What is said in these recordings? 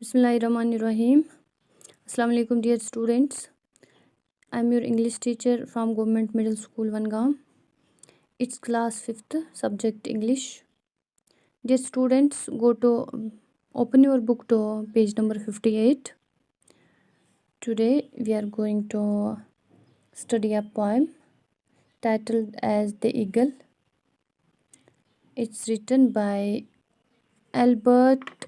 Bismillahirrahmanirrahim. Assalamu alaikum dear students. I am your English teacher from Government Middle School Vangam. It's class 5th subject English. Dear students, open your book to page number 58. Today we are going to study a poem titled as The Eagle. It's written by Albert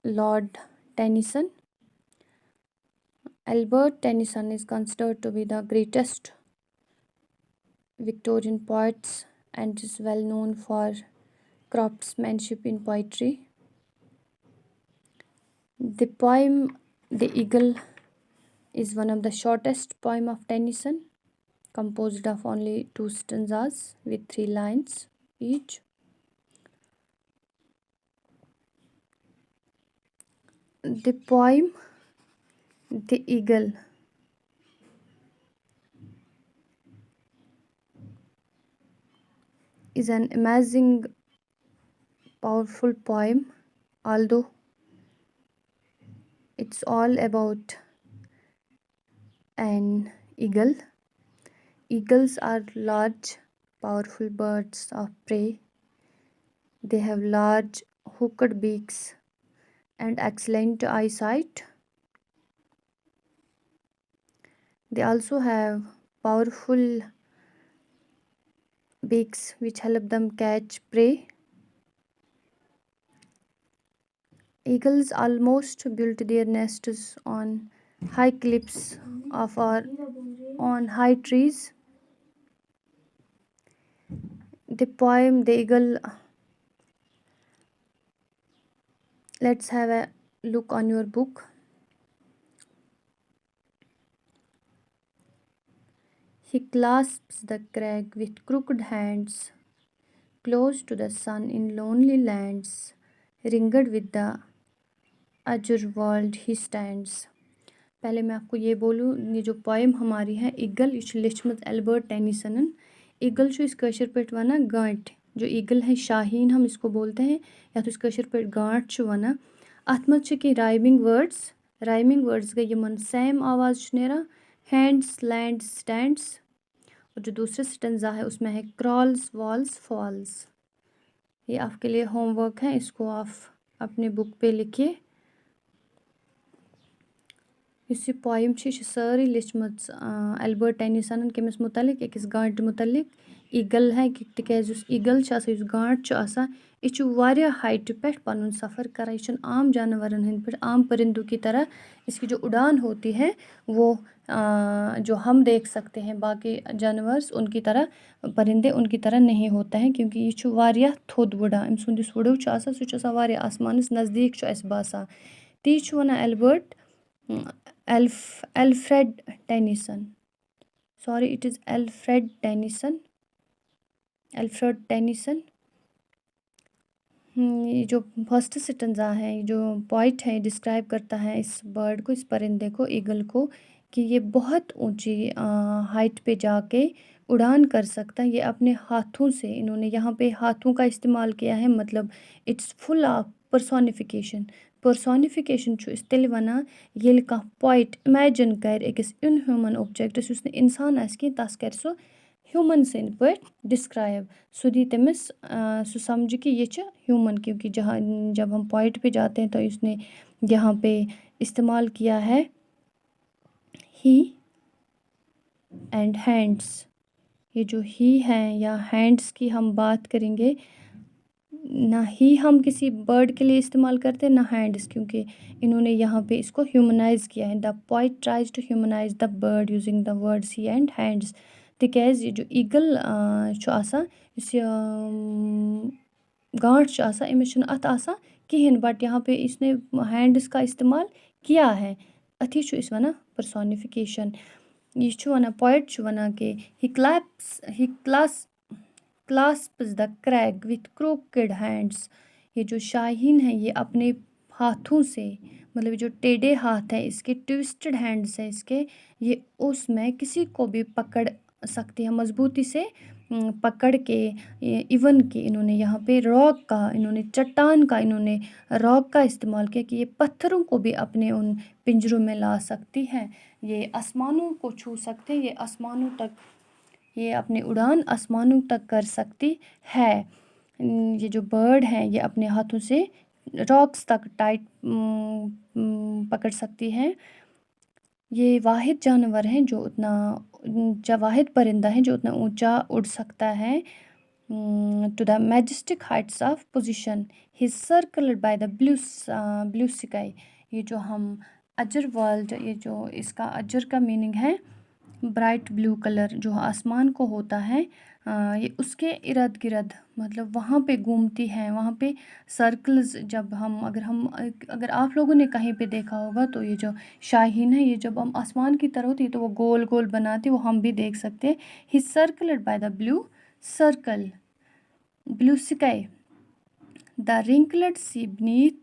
Lord Tennyson. Albert Tennyson is considered to be the greatest Victorian poets and is well known for craftsmanship in poetry. The poem The Eagle is one of the shortest poem of Tennyson, composed of only 2 stanzas with 3 lines each. The poem The Eagle is an amazing, powerful poem, although it's all about an eagle. Eagles are large, powerful birds of prey. They have large, hooked beaks and excellent eyesight. They also have powerful beaks which help them catch prey. Eagles almost build their nests on high cliffs or on high trees. The poem The Eagle, let's have a look on your book. He clasps the crag with crooked hands, close to the sun in lonely lands, ringed with the azure world he stands. पहले मैं आपको ये बोलूँ, ये जो poem हमारी है eagle, यह लिखमत एल्बर्ट टेनिसन. ईगल इस कशर पे वना गांठ, जो ईगल है शाहीन हम इसको बोलते हैं, या तो इस कशर पे गांठ वना. अत मज कि राइमिंग वर्ड्स गई यमन सेम आवाज़ नेरा, हैंड्स लैंड स्टैंड्स. और जो दूसरा स्टेंजा है उसमें है क्रॉल्स वॉल्स फॉल्स. ये आपके लिए होमवर्क है, इसको आप अपने बुक पे लिखिए. इस पोएम सारी लिचमत एल्बर्ट टेनिसन कमिस मुतलिक अकिस गांठ मुतलिक. ईगल है तिकाज ईगल गांठ यह हाइट पे पन सफ़र करान, यह आम जानवरन हंद पे आम परिंदों की तरह इसकी जो उड़ान होती है वो जो हम देख सकते हैं बाकी जानवर उनकी तरह, परिंदे उनकी तरह नहीं होता है, क्योंकि यह थोद उड़ान अम सुंद उड़ो सह आसमानस नज़दीक बसान. ती one Albert Alfred Tennyson. Sorry, it is Alfred Tennyson. ये जो फर्स्ट स्टेंजा है, जो पॉइंट है, डिस्क्राइब करता है इस बर्ड को, इस परिंदे को, ईगल को, कि ये बहुत ऊंची हाइट पे जाके उड़ान कर सकता है. ये अपने हाथों से, इन्होंने यहाँ पे हाथों का इस्तेमाल किया है, मतलब इट्स फुल ऑफ पर्सोनिफिकेशन तेल वना ये पॉइंट इमेजिन कर अकिस इनह्यूमन ऑब्जेक्टस उसने इंसान तस कर सो ह्यूमन सद पे डिस्क्राइब. सो दी तमिस सो समझ कि ये ह्यूमन, क्योंकि जहाँ जब हम पॉइंट पे जाते हैं तो इसने यहाँ पे इस्तेमाल किया है ही एंड हैंड्स. ये जो ही हैं या हैंड्स की हम बात करेंगे, ना ही हम किसी बर्ड के लिए इस्तेमाल करते हैं ना हैंड्स, क्योंकि इन्होंने यहाँ पे इसको ह्यूमनाइज किया है. The poet tries to humanize the bird using the words he and hands. तिकाज ये जो ईगल गांठ अमिस अत कहें, बट यहाँ पे इसने हैंड्स का इस्तेमाल किया है. अथी इस वना पर्सोनिफिकेशन. यह वना पोइट वना कि ही क्लास्प्स द क्रैग विथ क्रोकेड हैंड्स. ये जो शाहीन है ये अपने हाथों से, मतलब जो टेढ़े हाथ है इसके, ट्विस्टेड हैंड्स है इसके, ये उसमें किसी को भी पकड़ सकती है, मजबूती से पकड़ के इवन कि इन्होंने यहाँ पे रॉक का, इन्होंने चट्टान का, इन्होंने रॉक का इस्तेमाल किया कि ये पत्थरों को भी अपने उन पिंजरों में ला सकती हैं, ये आसमानों को छू सकते हैं, ये आसमानों तक, ये अपनी उड़ान आसमानों तक कर सकती है। ये जो बर्ड हैं ये अपने हाथों से रॉक्स तक टाइट पकड़ सकती हैं। ये वाहिद जानवर हैं जो उतना वाहिद परिंदा है जो उतना ऊंचा उड़ सकता है। To the majestic heights of position he circled by the blue sky. ये जो हम अजर वर्ल्ड, ये जो इसका अजर का मीनिंग है ब्राइट ब्लू कलर जो आसमान को होता है, ये उसके इर्द गिर्द मतलब वहाँ पे घूमती हैं, वहाँ पे सर्कल्स। जब हम अगर आप लोगों ने कहीं पे देखा होगा तो ये जो शाहीन है, ये जब हम आसमान की तरफ होती है तो वो गोल गोल बनाती है, वो हम भी देख सकते हैं। He circled by the blue sky the wrinkled sea beneath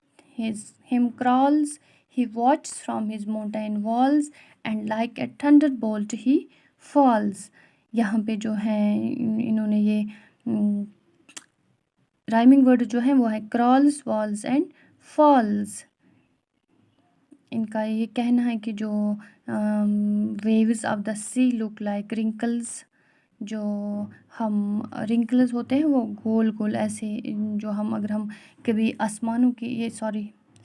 him crawls, he watches from his mountain walls, and like a thunderbolt he falls। यहाँ पे जो है इन्होंने ये राइमिंग वर्ड जो है वो है क्रॉल्स, वॉल्स एंड फॉल्स। इनका ये कहना है कि जो waves of the sea look like wrinkles, जो हम रिंकल्स होते हैं वो गोल गोल ऐसे, जो अगर हम कभी आसमानों की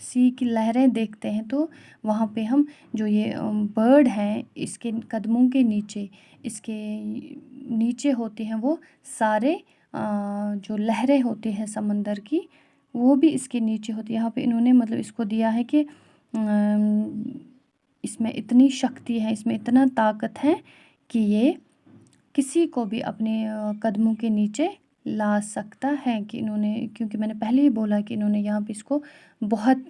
सी की लहरें देखते हैं तो वहाँ पे हम जो ये बर्ड हैं इसके कदमों के नीचे, इसके नीचे होते हैं वो सारे जो लहरें होती हैं समंदर की, वो भी इसके नीचे होती है। यहाँ पे इन्होंने मतलब इसको दिया है कि इसमें इतनी शक्ति है, इसमें इतना ताकत है कि ये किसी को भी अपने कदमों के नीचे ला सकता है। कि इन्होंने, क्योंकि मैंने पहले ही बोला कि इन्होंने यहाँ पे इसको बहुत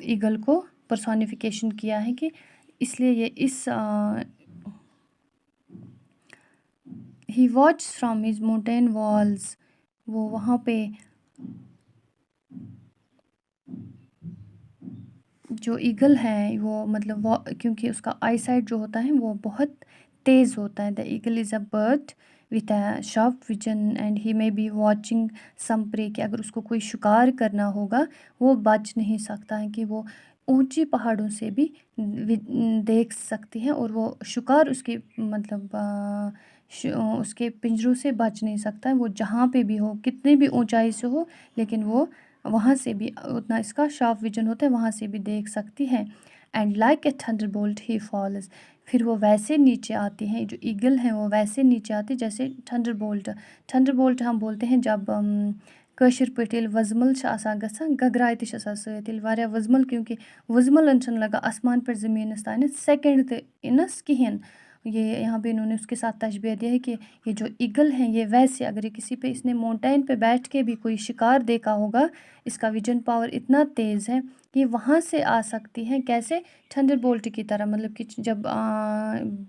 ईगल को पर्सोनिफिकेशन किया है कि इसलिए ये इस he watch from his mountain walls, वो वहाँ पे जो ईगल है वो मतलब वो, क्योंकि उसका आई साइट जो होता है वो बहुत तेज़ होता है। The eagle is a bird with a sharp vision and he may be watching some prey, कि अगर उसको कोई शिकार करना होगा वो बच नहीं सकता है, कि वो ऊंची पहाड़ों से भी देख सकती हैं और वो शिकार उसके मतलब उसके पिंजरों से बच नहीं सकता है। वो जहाँ पे भी हो, कितनी भी ऊंचाई से हो, लेकिन वो वहाँ से भी उतना इसका शार्प विजन होता है, वहाँ से भी देख सकती है। And like a thunderbolt he falls, फिर वो वैसे नीचे आती हैं, जो ईगल हैं वो वैसे नीचे आती जैसे थंडरबोल्ट हम बोलते हैं जब कशिर पट्ट येल वजमल गसान गगराय सत वारिया वजमल, क्योंकि वजमल लगा आसमान पर ज़मीनस तान सेकंड तो इनस कहें। ये यहाँ पे इन्होंने उसके साथ तशबीह दिया है कि ये जो ईगल हैं ये वैसे, अगर ये किसी पे इसने माउंटेन पे बैठ के भी कोई शिकार देखा होगा, इसका विजन पावर इतना तेज़ है कि वहाँ से आ सकती हैं। कैसे? थंडरबोल्ट की तरह, मतलब कि जब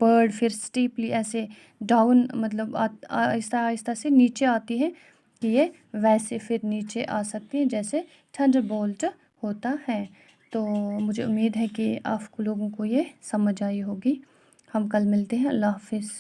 बर्ड फिर स्टीपली ऐसे डाउन मतलब आहिस्ता आहिस्ता से नीचे आती है, कि ये वैसे फिर नीचे आ सकती हैं जैसे थंडरबोल्ट होता है। तो मुझे उम्मीद है कि आप लोगों को ये समझ आई होगी। हम कल मिलते हैं। अल्लाह हाफिज़।